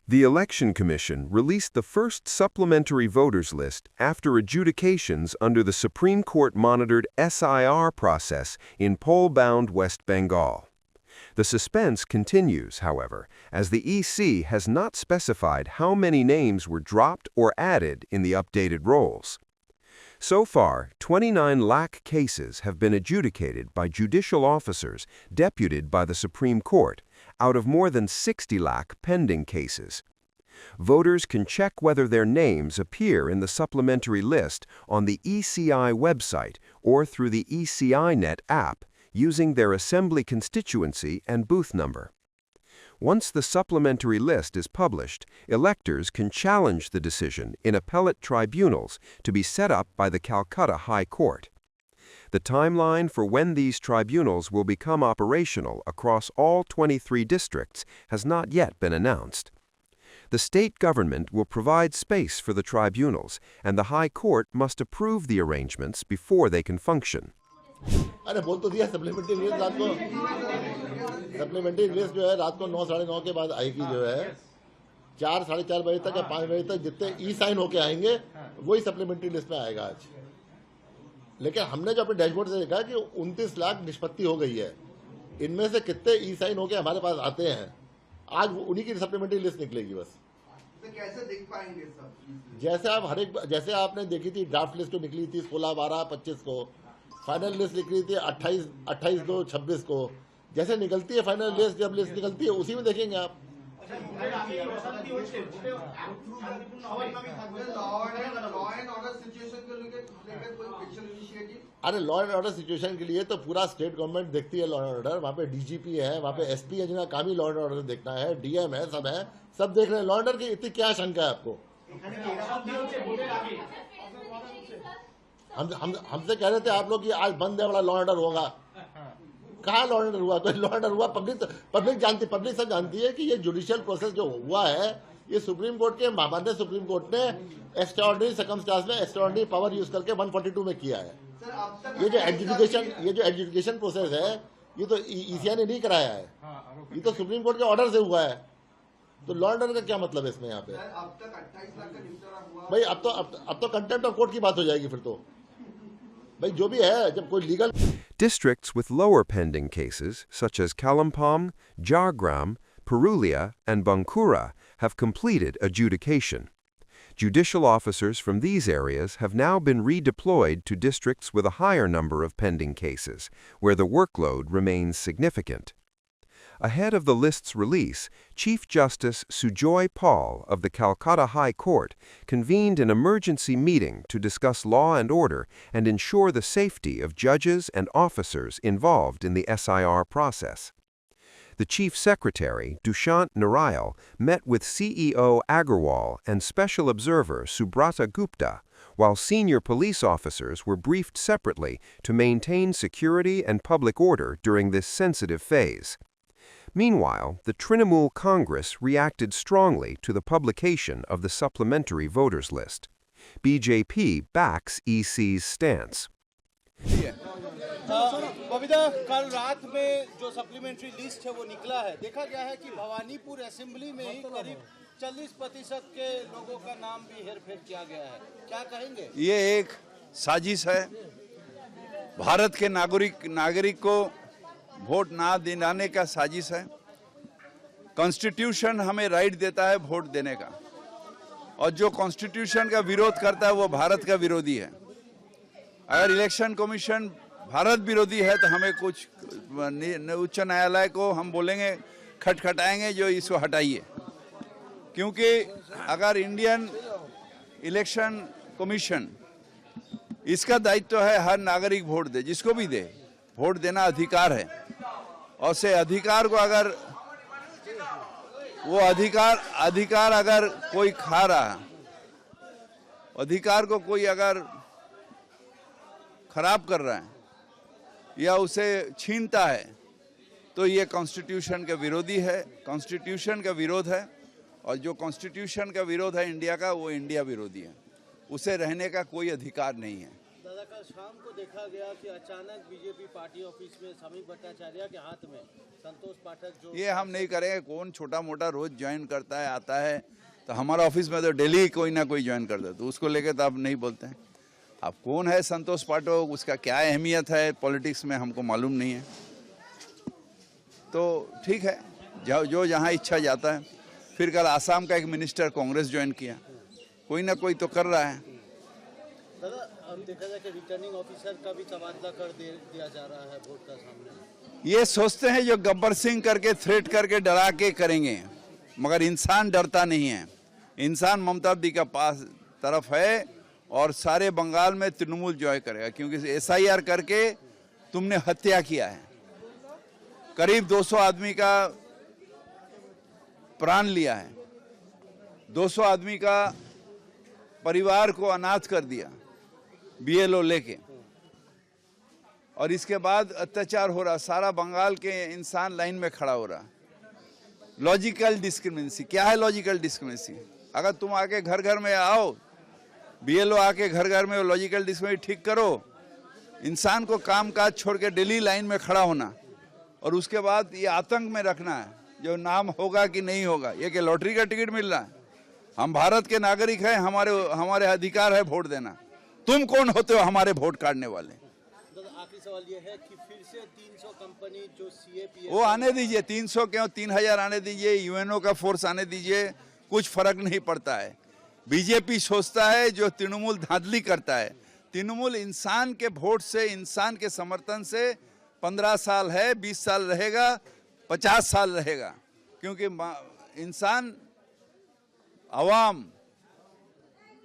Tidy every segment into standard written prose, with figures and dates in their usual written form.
The Election Commission released the first supplementary voters list after adjudications under the Supreme Court-monitored SIR process in poll-bound West Bengal. The suspense continues, however, as the EC has not specified how many names were dropped or added in the updated rolls. So far, 29 lakh cases have been adjudicated by judicial officers deputed by the Supreme Court, out of more than 60 lakh pending cases. Voters can check whether their names appear in the supplementary list on the ECI website or through the ECInet app using their assembly constituency and booth number. Once the supplementary list is published, electors can challenge the decision in appellate tribunals to be set up by the Calcutta High Court. The timeline for when these tribunals will become operational across all 23 districts has not yet been announced. The state government will provide space for the tribunals, and the High Court must approve the arrangements before they can function. अरे बोल तो दिया supplementary list रात को supplementary list जो है रात को 9 साढ़े 9 के बाद आएगी जो है 4 साढ़े 4 बजे तक या 5 बजे तक जितने ई साइन होके आएंगे वही सप्लीमेंट्री लिस्ट में आएगा आज। लेकिन हमने जो अपने डैशबोर्ड से देखा कि 29 लाख निष्पत्ति हो गई है, इनमें से कितने ई साइन होके हमारे पास आते हैं, आज उन्हीं की सप्लीमेंट्री लिस्ट निकलेगी बस। तो कैसे देख पाएंगे सब? जैसे आपने देखी थी ड्राफ्ट लिस्ट जो निकली थी 16, 12, 25 को, फाइनल लिस्ट लिख रही थी 28/2/26 को, जैसे निकलती है फाइनल लिस्ट, जब लिस्ट निकलती है उसी में देखेंगे आप। अरे लॉ एंड ऑर्डर सिचुएशन के लिए तो पूरा स्टेट गवर्नमेंट देखती है लॉ एंड ऑर्डर। वहाँ पे डीजीपी है, वहाँ पे एसपी है, जिनका काम ही लॉ एंड ऑर्डर देखना है, डीएम है, सब देख रहे हैं। लॉ एंड ऑर्डर की इतनी क्या शंका है आपको? हमसे कह रहे थे आप लोग कि आज बंद है, बड़ा लॉ एंड ऑर्डर होगा। कहाँ लॉ एंड ऑर्डर हुआ? कोई लॉ एंड ऑर्डर हुआ? पब्लिक सब जानती है कि ये जुडिशियल प्रोसेस जो हुआ है, ये सुप्रीम कोर्ट के माननीय सुप्रीम कोर्ट ने एक्स्ट्राऑर्डिनरी सर्कमस्टेंस में एक्स्ट्राऑर्डिनरी पावर यूज करके 142 में किया है। ये जो एडजुडिकेशन प्रोसेस है, ये तो ईसीआई ने नहीं कराया है, ये तो सुप्रीम कोर्ट के ऑर्डर से हुआ है। तो लॉ एंड ऑर्डर का क्या मतलब है इसमें? यहाँ पे अब तक 28 लाख का निपटारा हुआ भाई, अब तो कंटेम्प्ट ऑफ कोर्ट की बात हो जाएगी फिर तो। भाई जो भी है, जब कोई legal Districts with lower pending cases, such as Kalimpong, Jhargram, Purulia, and Bankura, have completed adjudication. Judicial officers from these areas have now been redeployed to districts with a higher number of pending cases, where the workload remains significant. Ahead of the list's release, Chief Justice Sujoy Paul of the Calcutta High Court convened an emergency meeting to discuss law and order and ensure the safety of judges and officers involved in the SIR process. The Chief Secretary, Dushyant Narayal, met with CEO Agarwal and Special Observer Subrata Gupta, while senior police officers were briefed separately to maintain security and public order during this sensitive phase. Meanwhile, the Trinamool Congress reacted strongly to the publication of the supplementary voters list. BJP backs EC's stance. Babita, कल रात में जो supplementary list है वो निकला है। देखा गया है कि भवानीपुर असेंबली में ही करीब 40% के लोगों का नाम भी हेरफेर किया गया है। क्या कहेंगे? ये एक साजिश है। भारत के नागरिक को वोट ना दिलाने का साजिश है। कॉन्स्टिट्यूशन हमें राइट देता है वोट देने का, और जो कॉन्स्टिट्यूशन का विरोध करता है वो भारत का विरोधी है। अगर इलेक्शन कमीशन भारत विरोधी है तो हमें कुछ उच्च न्यायालय को हम बोलेंगे, खटखटाएंगे जो इसको हटाइए। क्योंकि अगर इंडियन इलेक्शन कमीशन, इसका दायित्व है हर नागरिक वोट दे, जिसको भी दे, वोट देना अधिकार है। और से अधिकार को अगर वो अधिकार अगर कोई खा रहा, अधिकार को कोई अगर खराब कर रहा है या उसे छीनता है, तो ये कॉन्स्टिट्यूशन के विरोधी है। कॉन्स्टिट्यूशन का विरोध है, और जो कॉन्स्टिट्यूशन का विरोध है इंडिया का, वो इंडिया विरोधी है। उसे रहने का कोई अधिकार नहीं है। दादा का शाम को देखा गया कि अचानक बीजेपी पार्टी ऑफिस में समीप भट्टाचार्य के हाथ में संतोष पाठक जो ये हम नहीं करेंगे। कौन छोटा मोटा रोज ज्वाइन करता है, आता है, तो हमारा ऑफिस में तो डेली कोई ना कोई ज्वाइन करता है, तो उसको लेके तो आप नहीं बोलते हैं। अब कौन है संतोष पाठक, उसका क्या अहमियत है पॉलिटिक्स में, हमको मालूम नहीं है। तो ठीक है, जो जहाँ इच्छा जाता है। फिर कल आसाम का एक मिनिस्टर कांग्रेस ज्वाइन किया, कोई ना कोई तो कर रहा है। दादा, अब देखा जाए कि रिटर्निंग ऑफिसर का भी तबादला कर दिया जा रहा है वोट का सामने। ये सोचते हैं जो गब्बर सिंह करके थ्रेट करके डरा के करेंगे, मगर इंसान डरता नहीं है। इंसान ममता दी का पास तरफ है और सारे बंगाल में तृणमूल जॉय करेगा, क्योंकि SIR करके तुमने हत्या किया है। करीब 200 आदमी का प्राण लिया है, 200 आदमी का परिवार को अनाथ कर दिया BLO लेके, और इसके बाद अत्याचार हो रहा, सारा बंगाल के इंसान लाइन में खड़ा हो रहा। लॉजिकल डिस्क्रिमिनेंसी क्या है? लॉजिकल डिस्क्रिमिनेंसी, अगर तुम आके घर घर में आओ, BLO आके घर घर में लॉजिकल डिस्क्रिमिनेंसी ठीक करो, इंसान को काम काज छोड़ के डेली लाइन में खड़ा होना, और उसके बाद ये आतंक में रखना है जो नाम होगा कि नहीं होगा। ये कि लॉटरी का टिकट मिल रहा है? हम भारत के नागरिक हैं, हमारे अधिकार है वोट देना। तुम कौन होते हो हमारे वोट काटने वाले? आखिरी सवाल ये है कि फिर से 300 कंपनी जो CAPF वो आने दीजिए, 300 क्यों, 3000 आने दीजिए, UNO का फोर्स आने दीजिए, कुछ फर्क नहीं पड़ता है। बीजेपी सोचता है जो तृणमूल धांधली करता है। तृणमूल इंसान के वोट से, इंसान के समर्थन से 15 साल है, 20 साल रहेगा, 50 साल रहेगा, क्योंकि इंसान अवाम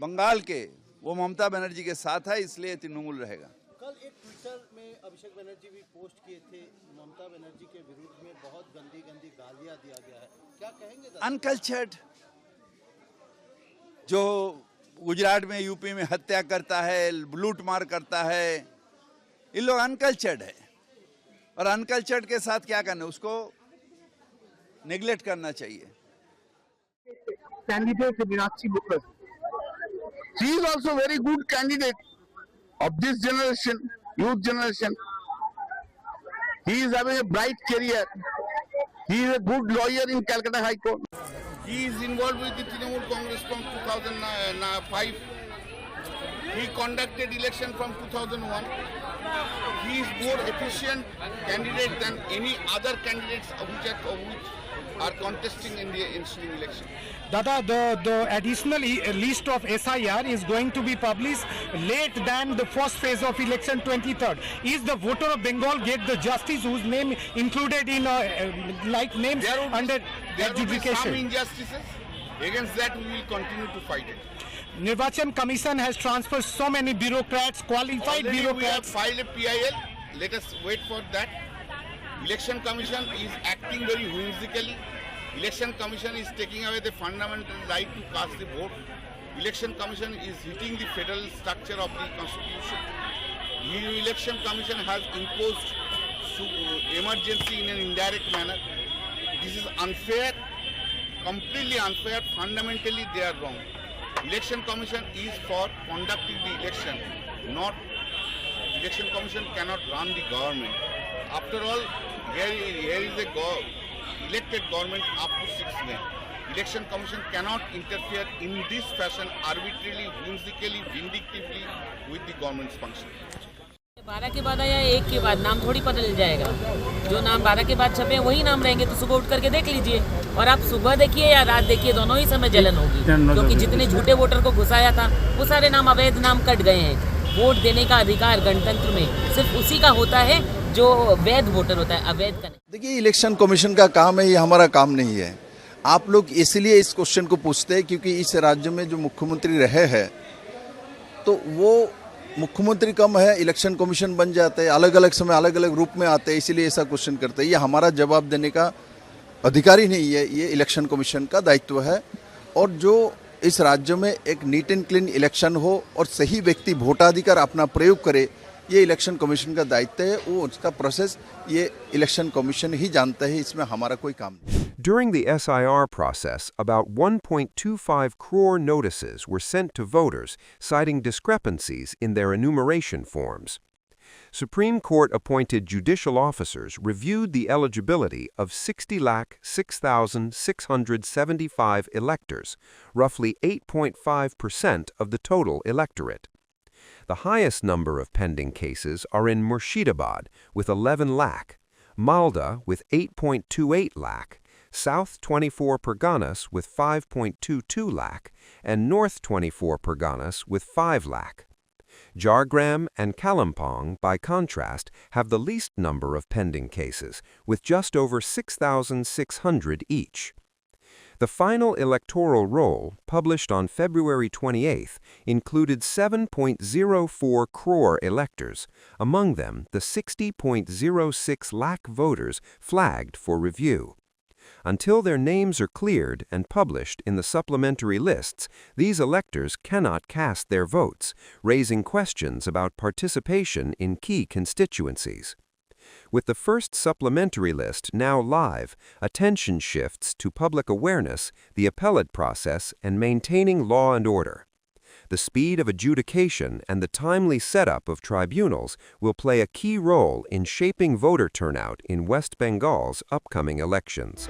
बंगाल के वो ममता बनर्जी के साथ है, इसलिए तृणमूल रहेगा। कल एक ट्विटर में अभिषेक बनर्जी भी पोस्ट किए थे, ममता बनर्जी के विरुद्ध में बहुत गंदी गंदी गालियां दिया गया है, क्या कहेंगे? अनकल्चर्ड, जो गुजरात में, यूपी में हत्या करता है, लूट मार करता है, ये लोग अनकल्चर्ड है। और अनकल्चर्ड के साथ क्या करना, उसको नेग्लेक्ट करना चाहिए। Candidate Meenakshi Mukherjee. She is also very good candidate of this generation, youth generation. He is having a bright career. He is a good lawyer in Calcutta High Court. He is involved with the Trinamool Congress from 2005. He conducted election from 2001. He is more efficient candidate than any other candidates which are contesting in the ensuing election. Dada, the additional list of SIR is going to be published late than the first phase of election 23rd. Is the voter of Bengal get the justice whose name included in like names under There will be some adjudication? injustices. Against that we will continue to fight it. Nirvachan Commission has transferred so many bureaucrats, qualified Already we have bureaucrats. filed a PIL. Let us wait for that. Election Commission is acting very whimsically. Election Commission is taking away the fundamental right to cast the vote. Election Commission is hitting the federal structure of the Constitution. The Election Commission has imposed emergency in an indirect manner. This is unfair, completely unfair. Fundamentally, they are wrong. Election Commission is for conducting the election, not Election Commission cannot run the government. After all, here is a elected government up to 6 men. Election Commission cannot interfere in this fashion arbitrarily, whimsically, vindictively with the government's function. 12 के बाद आया, 1 के बाद नाम थोड़ी बदल जाएगा। जो नाम 12 के बाद छपे वही नाम रहेंगे, तो सुबह उठ करके देख लीजिए, और आप सुबह देखिए या रात देखिए, दोनों ही समय जलन होगी, क्योंकि जितने झूठे वोटर को घुसाया था वो सारे नाम अवैध नाम कट गए हैं। वोट देने का अधिकार गणतंत्र में सिर्फ उसी का होता है जो वैध वोटर होता है, अवैध का नहीं। देखिए, इलेक्शन कमीशन का काम है, ये हमारा काम नहीं है। आप लोग इसलिए इस क्वेश्चन को पूछते हैं क्योंकि इस राज्य में जो मुख्यमंत्री रहे हैं, तो वो मुख्यमंत्री कम है, इलेक्शन कमीशन बन जाते हैं, अलग अलग समय अलग अलग रूप में आते हैं, इसीलिए ऐसा क्वेश्चन करते हैं। ये हमारा जवाब देने का अधिकार ही नहीं है, ये इलेक्शन कमीशन का दायित्व है। और जो इस राज्य में एक नीट एंड क्लीन इलेक्शन हो और सही व्यक्ति वोटाधिकार अपना प्रयोग करे, ये इलेक्शन कमीशन का दायित्व है। वो उसका प्रोसेस ये इलेक्शन कमीशन ही जानता है, इसमें हमारा कोई काम नहीं। During the SIR process, about 1.25 crore notices were sent to voters citing discrepancies in their enumeration forms. Supreme Court appointed judicial officers reviewed the eligibility of 60,06,675 electors, roughly 8.5% of the total electorate. The highest number of pending cases are in Murshidabad with 11 lakh, Malda with 8.28 lakh, South 24 Parganas with 5.22 lakh, and North 24 Parganas with 5 lakh. Jhargram and Kalimpong, by contrast, have the least number of pending cases, with just over 6,600 each. The final electoral roll, published on February 28, included 7.04 crore electors, among them the 60.06 lakh voters flagged for review. Until their names are cleared and published in the supplementary lists, these electors cannot cast their votes, raising questions about participation in key constituencies. With the first supplementary list now live, attention shifts to public awareness, the appellate process, and maintaining law and order. The speed of adjudication and the timely setup of tribunals will play a key role in shaping voter turnout in West Bengal's upcoming elections.